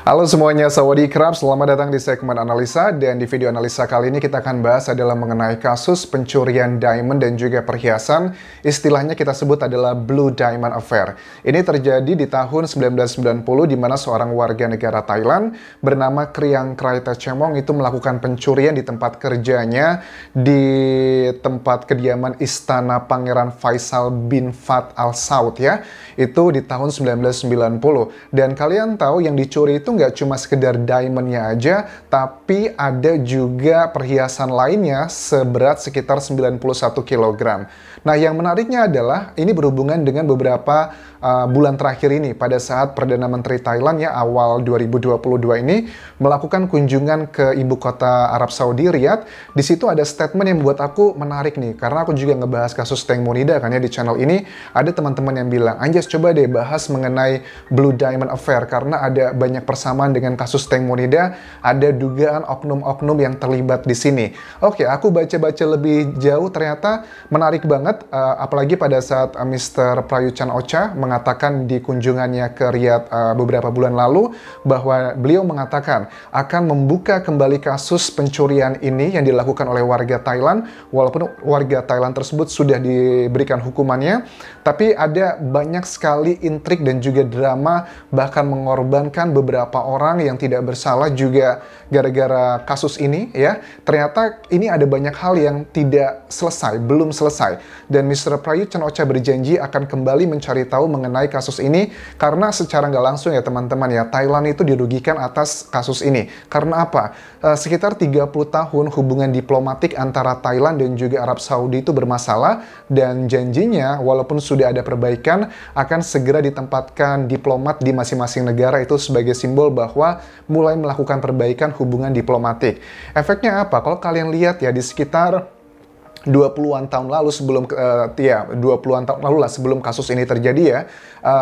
Halo semuanya, Sawadee-krap, selamat datang di segmen analisa. Dan di video analisa kali ini kita akan bahas adalah mengenai kasus pencurian diamond dan juga perhiasan. Istilahnya kita sebut adalah Blue Diamond Affair. Ini terjadi di tahun 1990 di mana seorang warga negara Thailand bernama Kriang Kraitachemong itu melakukan pencurian di tempat kerjanya di tempat kediaman Istana Pangeran Faisal bin Fat Al Saud ya. Itu di tahun 1990. Dan kalian tahu yang dicuri itu nggak cuma sekedar diamondnya aja, tapi ada juga perhiasan lainnya seberat sekitar 91 kg. Nah, yang menariknya adalah ini berhubungan dengan beberapa bulan terakhir ini pada saat Perdana Menteri Thailand ya awal 2022 ini melakukan kunjungan ke ibu kota Arab Saudi, Riyadh. Di situ ada statement yang membuat aku menarik nih, karena aku juga ngebahas kasus Teng Monida kan ya di channel ini. Ada teman-teman yang bilang, Anjas coba deh bahas mengenai Blue Diamond Affair karena ada banyak persamaan dengan kasus Teng Monida, ada dugaan oknum-oknum yang terlibat di sini. Oke, aku baca-baca lebih jauh ternyata menarik banget, apalagi pada saat Mr. Prayut Chan-ocha mengatakan di kunjungannya ke Riyadh beberapa bulan lalu bahwa beliau mengatakan akan membuka kembali kasus pencurian ini yang dilakukan oleh warga Thailand, walaupun warga Thailand tersebut sudah diberikan hukumannya, tapi ada banyak sekali intrik dan juga drama, bahkan mengorbankan beberapa orang yang tidak bersalah juga gara-gara kasus ini ya. Ternyata ini ada banyak hal yang tidak selesai, belum selesai. Dan Mr. Prayut Chan-ocha berjanji akan kembali mencari tahu mengenai kasus ini karena secara nggak langsung ya teman-teman ya, Thailand itu dirugikan atas kasus ini. Karena apa? Sekitar 30 tahun hubungan diplomatik antara Thailand dan juga Arab Saudi itu bermasalah, dan janjinya walaupun sudah ada perbaikan akan segera ditempatkan diplomat di masing-masing negara itu sebagai simbol bahwa mulai melakukan perbaikan hubungan diplomatik. Efeknya apa? Kalau kalian lihat ya di sekitar 20-an tahun lalu sebelum 20-an tahun lalu lah sebelum kasus ini terjadi ya,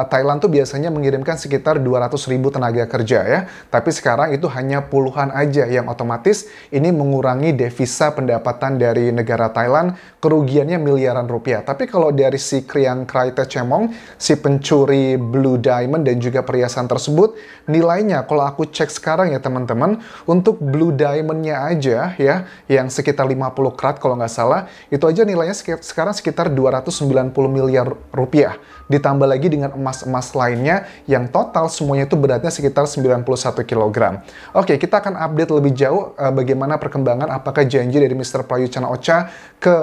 Thailand tuh biasanya mengirimkan sekitar 200.000 tenaga kerja ya, tapi sekarang itu hanya puluhan aja, yang otomatis ini mengurangi devisa pendapatan dari negara Thailand, kerugiannya miliaran rupiah. Tapi kalau dari si Kriang Kraitachemong, si pencuri Blue Diamond dan juga perhiasan tersebut, nilainya kalau aku cek sekarang ya teman-teman, untuk Blue Diamond-nya aja ya, yang sekitar 50 karat kalau nggak salah, itu aja nilainya sekarang sekitar 290 miliar rupiah. Ditambah lagi dengan emas-emas lainnya yang total semuanya itu beratnya sekitar 91 kg. Oke, kita akan update lebih jauh bagaimana perkembangan, apakah janji dari Mr. Prayut Chan-ocha ke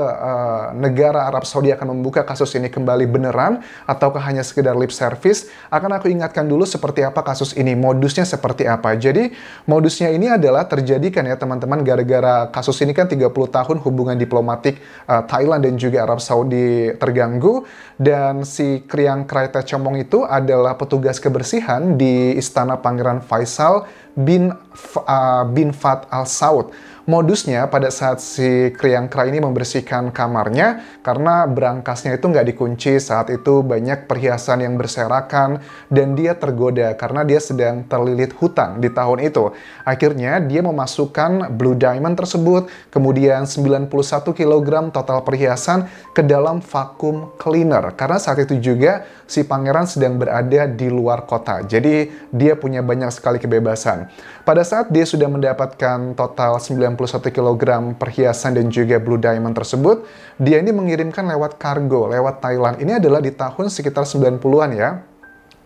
negara Arab Saudi akan membuka kasus ini kembali beneran ataukah hanya sekedar lip service. Akan aku ingatkan dulu seperti apa kasus ini, modusnya seperti apa. Jadi modusnya ini adalah terjadi kan ya teman-teman, gara-gara kasus ini kan 30 tahun hubungan diplomatik Thailand dan juga Arab Saudi terganggu, dan si Kriang Kraitachemong itu adalah petugas kebersihan di Istana Pangeran Faisal bin Fat Al Saud. Modusnya pada saat si Kriang Krai ini membersihkan kamarnya, karena berangkasnya itu nggak dikunci, saat itu banyak perhiasan yang berserakan dan dia tergoda karena dia sedang terlilit hutang di tahun itu. Akhirnya dia memasukkan Blue Diamond tersebut, kemudian 91 kg total perhiasan ke dalam vacuum cleaner, karena saat itu juga si pangeran sedang berada di luar kota, jadi dia punya banyak sekali kebebasan. Pada saat dia sudah mendapatkan total 91 kg perhiasan dan juga Blue Diamond tersebut, dia ini mengirimkan lewat kargo, lewat Thailand. Ini adalah di tahun sekitar 90-an ya,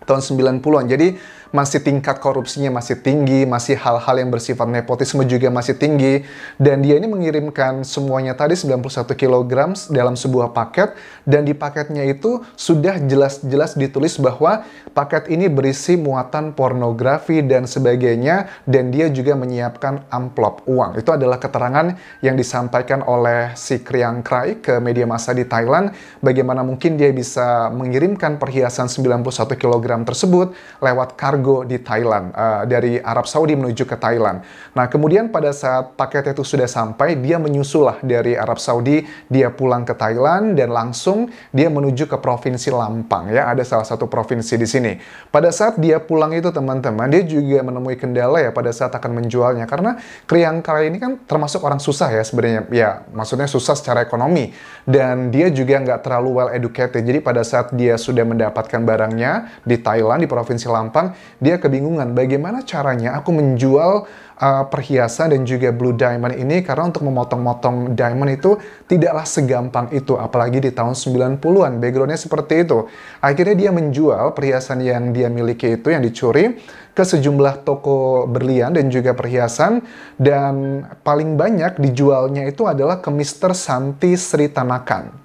tahun 90-an. Jadi masih tingkat korupsinya masih tinggi, masih hal-hal yang bersifat nepotisme juga masih tinggi, dan dia ini mengirimkan semuanya tadi 91 kg dalam sebuah paket, dan di paketnya itu sudah jelas-jelas ditulis bahwa paket ini berisi muatan pornografi dan sebagainya, dan dia juga menyiapkan amplop uang. Itu adalah keterangan yang disampaikan oleh si Kriang Krai ke media massa di Thailand, bagaimana mungkin dia bisa mengirimkan perhiasan 91 kg tersebut lewat kargo di Thailand, dari Arab Saudi menuju ke Thailand. Nah, kemudian pada saat paket itu sudah sampai, dia menyusul lah dari Arab Saudi, dia pulang ke Thailand dan langsung dia menuju ke Provinsi Lampang ya, ada salah satu provinsi di sini. Pada saat dia pulang itu teman-teman, dia juga menemui kendala ya pada saat akan menjualnya, karena Kriang Krai ini kan termasuk orang susah ya sebenarnya, ya maksudnya susah secara ekonomi, dan dia juga nggak terlalu well educated. Jadi pada saat dia sudah mendapatkan barangnya di Thailand, di Provinsi Lampang, dia kebingungan bagaimana caranya aku menjual perhiasan dan juga blue diamond ini, karena untuk memotong-motong diamond itu tidaklah segampang itu, apalagi di tahun 90-an, backgroundnya seperti itu. Akhirnya dia menjual perhiasan yang dia miliki itu, yang dicuri, ke sejumlah toko berlian dan juga perhiasan, dan paling banyak dijualnya itu adalah ke Mr. Santi Sri Tanakan.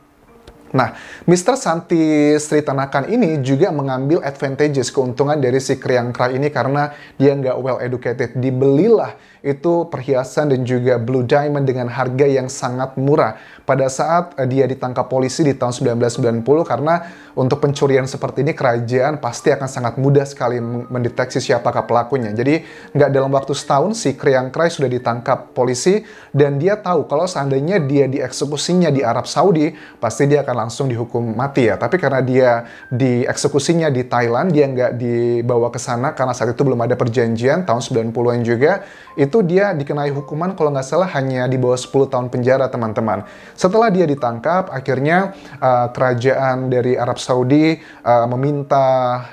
Nah, Mr. Santi Sri Tanakan ini juga mengambil advantages, keuntungan dari si Kriangkrai ini karena dia nggak well educated. Dibelilah itu perhiasan dan juga blue diamond dengan harga yang sangat murah pada saat dia ditangkap polisi di tahun 1990, karena untuk pencurian seperti ini kerajaan pasti akan sangat mudah sekali mendeteksi siapakah pelakunya. Jadi nggak dalam waktu setahun si Kriangkrai sudah ditangkap polisi, dan dia tahu kalau seandainya dia dieksekusinya di Arab Saudi, pasti dia akan langsung dihukum mati ya. Tapi karena dia dieksekusinya di Thailand, dia nggak dibawa ke sana karena saat itu belum ada perjanjian, tahun 90-an juga, itu dia dikenai hukuman kalau nggak salah hanya di bawah 10 tahun penjara, teman-teman. Setelah dia ditangkap, akhirnya kerajaan dari Arab Saudi meminta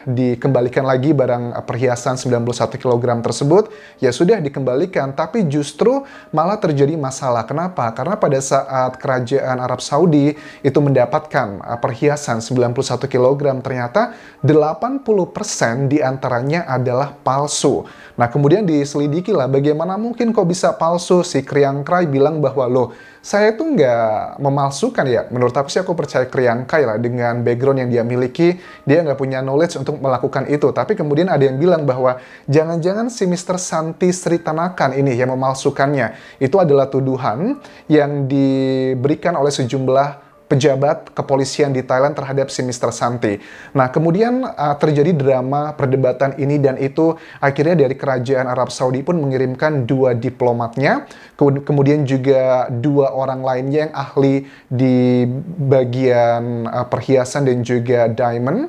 dikembalikan lagi barang perhiasan 91 kg tersebut. Ya sudah dikembalikan, tapi justru malah terjadi masalah. Kenapa? Karena pada saat kerajaan Arab Saudi itu mendapatkan perhiasan 91 kg, ternyata 80% diantaranya adalah palsu. Nah, kemudian diselidiki lah bagaimana mungkin kok bisa palsu. Si Kriangkrai bilang bahwa loh, saya tuh nggak memalsukan ya. Menurut aku sih, aku percaya Kriangkrai lah dengan background yang dia miliki, dia nggak punya knowledge untuk melakukan itu. Tapi kemudian ada yang bilang bahwa jangan-jangan si Mr. Santi Sri Tanakan ini yang memalsukannya. Itu adalah tuduhan yang diberikan oleh sejumlah pejabat kepolisian di Thailand terhadap si Mr. Santi. Nah, kemudian terjadi drama perdebatan ini dan itu. Akhirnya dari kerajaan Arab Saudi pun mengirimkan 2 diplomatnya, kemudian juga 2 orang lainnya yang ahli di bagian perhiasan dan juga diamond.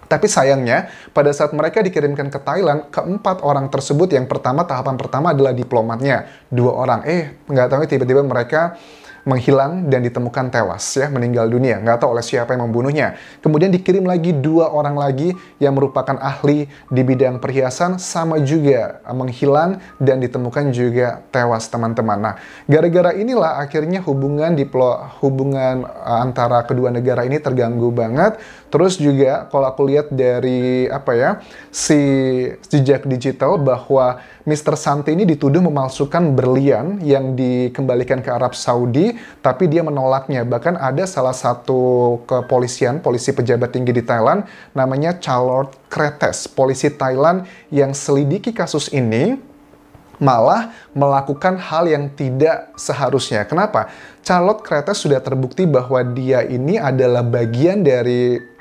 Tapi sayangnya, pada saat mereka dikirimkan ke Thailand, ke-4 orang tersebut, yang pertama, tahapan pertama adalah diplomatnya, 2 orang. Nggak tahu tiba-tiba mereka menghilang dan ditemukan tewas ya, meninggal dunia, nggak tahu oleh siapa yang membunuhnya. Kemudian dikirim lagi 2 orang lagi yang merupakan ahli di bidang perhiasan, sama juga menghilang dan ditemukan juga tewas, teman-teman. Nah, gara-gara inilah akhirnya hubungan antara kedua negara ini terganggu banget. Terus juga kalau aku lihat dari si jejak digital, bahwa Mr. Santi ini dituduh memalsukan berlian yang dikembalikan ke Arab Saudi, tapi dia menolaknya. Bahkan ada salah satu kepolisian, polisi pejabat tinggi di Thailand, namanya Chalort Kretes, polisi Thailand yang selidiki kasus ini, malah melakukan hal yang tidak seharusnya. Kenapa? Chalort Kretes sudah terbukti bahwa dia ini adalah bagian dari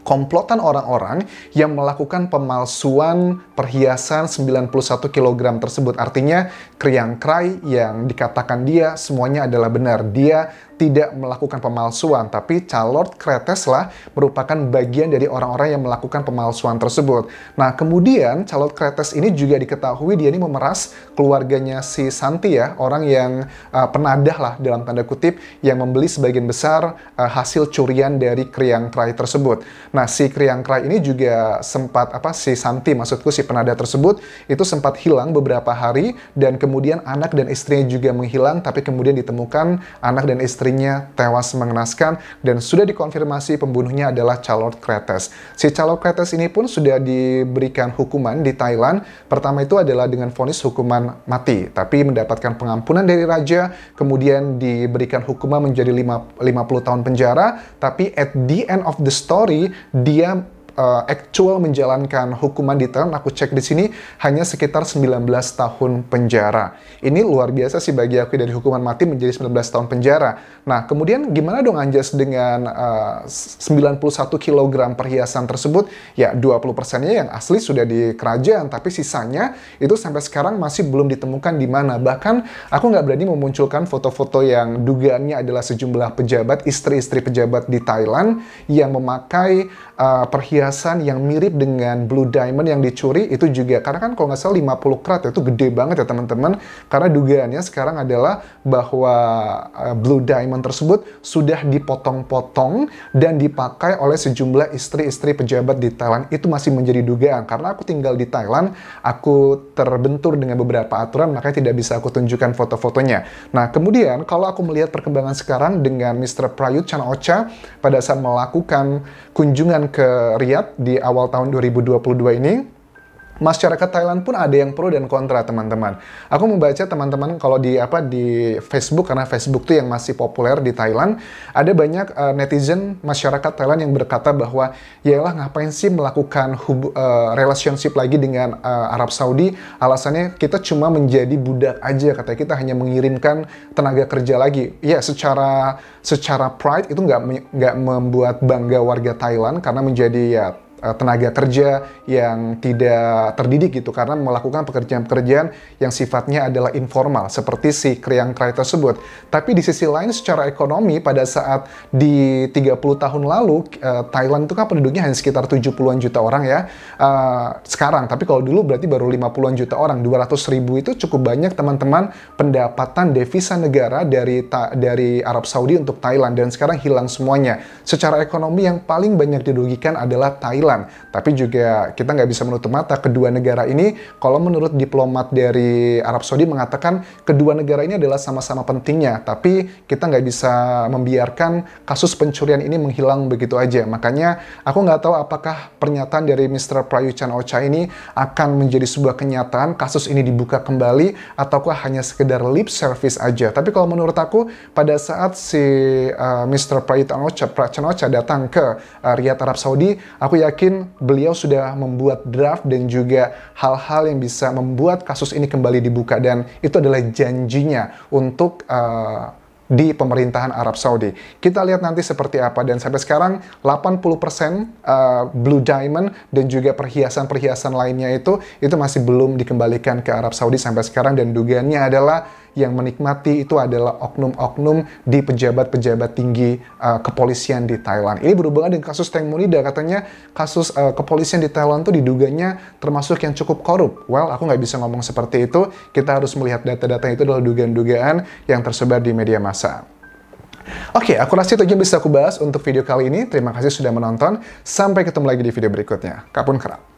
komplotan orang-orang yang melakukan pemalsuan perhiasan 91 kg tersebut. Artinya, Kriangkrai yang dikatakan dia semuanya adalah benar. Dia tidak melakukan pemalsuan, tapi Chalort Kretes lah merupakan bagian dari orang-orang yang melakukan pemalsuan tersebut. Nah, kemudian Chalort Kretes ini juga diketahui dia ini memeras keluarganya si Santi ya, orang yang penadah lah dalam tanda kutip, yang membeli sebagian besar hasil curian dari Kriangkrai tersebut. Nah, si Kriangkrai ini juga sempat, si Santi maksudku, si penadah tersebut, itu sempat hilang beberapa hari, dan kemudian anak dan istrinya juga menghilang, tapi kemudian ditemukan anak dan istrinya tewas mengenaskan, dan sudah dikonfirmasi pembunuhnya adalah Chalort Kretes. Si Chalort Kretes ini pun sudah diberikan hukuman di Thailand. Pertama itu adalah dengan vonis hukuman mati, tapi mendapatkan pengampunan dari raja, kemudian diberikan hukuman menjadi 50 tahun penjara, tapi at the end of the story, dia actual menjalankan hukuman di Thailand, aku cek di sini, hanya sekitar 19 tahun penjara. Ini luar biasa sih bagi aku, dari hukuman mati menjadi 19 tahun penjara. Nah, kemudian gimana dong Anjas dengan 91 kg perhiasan tersebut? Ya, 20%-nya yang asli sudah di kerajaan, tapi sisanya itu sampai sekarang masih belum ditemukan di mana. Bahkan aku nggak berani memunculkan foto-foto yang dugaannya adalah sejumlah pejabat, istri-istri pejabat di Thailand yang memakai perhiasan perhiasan yang mirip dengan blue diamond yang dicuri itu juga, karena kan kalau nggak salah 50 karat itu gede banget ya teman-teman, karena dugaannya sekarang adalah bahwa blue diamond tersebut sudah dipotong-potong dan dipakai oleh sejumlah istri-istri pejabat di Thailand. Itu masih menjadi dugaan, karena aku tinggal di Thailand, aku terbentur dengan beberapa aturan, makanya tidak bisa aku tunjukkan foto-fotonya. Nah, kemudian kalau aku melihat perkembangan sekarang dengan Mr. Prayut Chan-o-cha pada saat melakukan kunjungan ke Riyadh di awal tahun 2022 ini, masyarakat Thailand pun ada yang pro dan kontra, teman-teman. Aku membaca teman-teman kalau di Facebook, karena Facebook tuh yang masih populer di Thailand, ada banyak netizen masyarakat Thailand yang berkata bahwa yaelah ngapain sih melakukan relationship lagi dengan Arab Saudi, alasannya kita cuma menjadi budak aja, katanya kita hanya mengirimkan tenaga kerja lagi. Ya, secara pride itu nggak membuat bangga warga Thailand karena menjadi tenaga kerja yang tidak terdidik gitu, karena melakukan pekerjaan-pekerjaan yang sifatnya adalah informal seperti si kriang-krai tersebut. Tapi di sisi lain secara ekonomi pada saat di 30 tahun lalu Thailand itu kan penduduknya hanya sekitar 70-an juta orang ya sekarang, tapi kalau dulu berarti baru 50-an juta orang. 200.000 itu cukup banyak teman-teman pendapatan devisa negara dari Arab Saudi untuk Thailand, dan sekarang hilang semuanya. Secara ekonomi yang paling banyak dirugikan adalah Thailand. Tapi juga kita nggak bisa menutup mata, kedua negara ini, kalau menurut diplomat dari Arab Saudi mengatakan kedua negara ini adalah sama-sama pentingnya, tapi kita nggak bisa membiarkan kasus pencurian ini menghilang begitu aja. Makanya aku nggak tahu apakah pernyataan dari Mr. Prayut Chan-o-cha ini akan menjadi sebuah kenyataan, kasus ini dibuka kembali, ataukah hanya sekedar lip service aja. Tapi kalau menurut aku, pada saat si Mr. Prayut Chan-o-cha datang ke Riyadh Arab Saudi, aku yakin beliau sudah membuat draft dan juga hal-hal yang bisa membuat kasus ini kembali dibuka, dan itu adalah janjinya untuk di pemerintahan Arab Saudi. Kita lihat nanti seperti apa, dan sampai sekarang 80% blue diamond dan juga perhiasan-perhiasan lainnya itu masih belum dikembalikan ke Arab Saudi sampai sekarang, dan dugaannya adalah yang menikmati itu adalah oknum-oknum di pejabat-pejabat tinggi kepolisian di Thailand. Ini berhubungan dengan kasus Teng Munida, katanya kasus kepolisian di Thailand tuh diduganya termasuk yang cukup korup. Well, aku nggak bisa ngomong seperti itu, kita harus melihat data-data itu adalah dugaan-dugaan yang tersebar di media massa. Oke, aku rasa itu aja yang bisa aku bahas untuk video kali ini. Terima kasih sudah menonton, sampai ketemu lagi di video berikutnya. Kapun kerap.